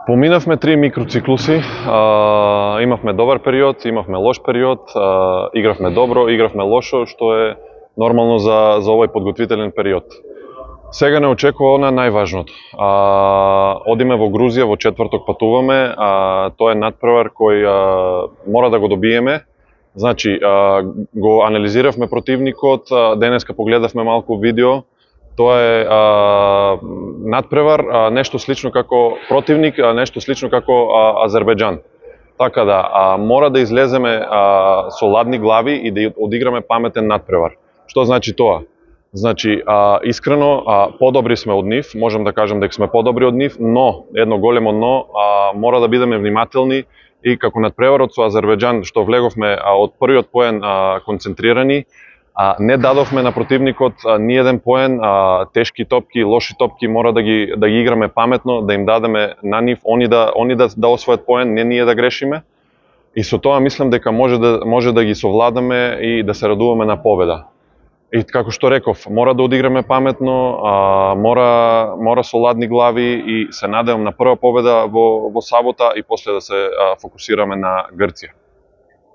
Поминавме 3 микроциклуси, имавме добар период, имавме лош период, игравме добро, игравме лошо, што е нормално за овој подготвителен период. Сега не очекува она најважното. Одиме во Грузија, во четврток патуваме, тоа е надпревар кој мора да го добиеме. Значи, го анализиравме противникот, денеска погледавме малку видео. Тоа е надпревар, нешто слично како противник, нешто слично како Азербејџан. Така да, мора да излеземе со ладни глави и да одиграме паметен надпревар. Што значи тоа? Значи, искрено, подобри сме од нив, можам да кажам дека сме подобри од нив, но, едно големо но, мора да бидеме внимателни и како надпреварот со Азербејџан, што влеговме од првиот поен концентрирани, не дадовме на противникот ни еден поен, тешки топки, лоши топки, мора да ги играме паметно, да им дадеме на нив, они да освојат поен, не ние да грешиме. И со тоа мислам дека може да ги совладаме и да се радуваме на победа. И како што реков, мора да одиграме паметно, мора со ладни глави и се надевам на прва победа во сабота и после да се фокусираме на Грција.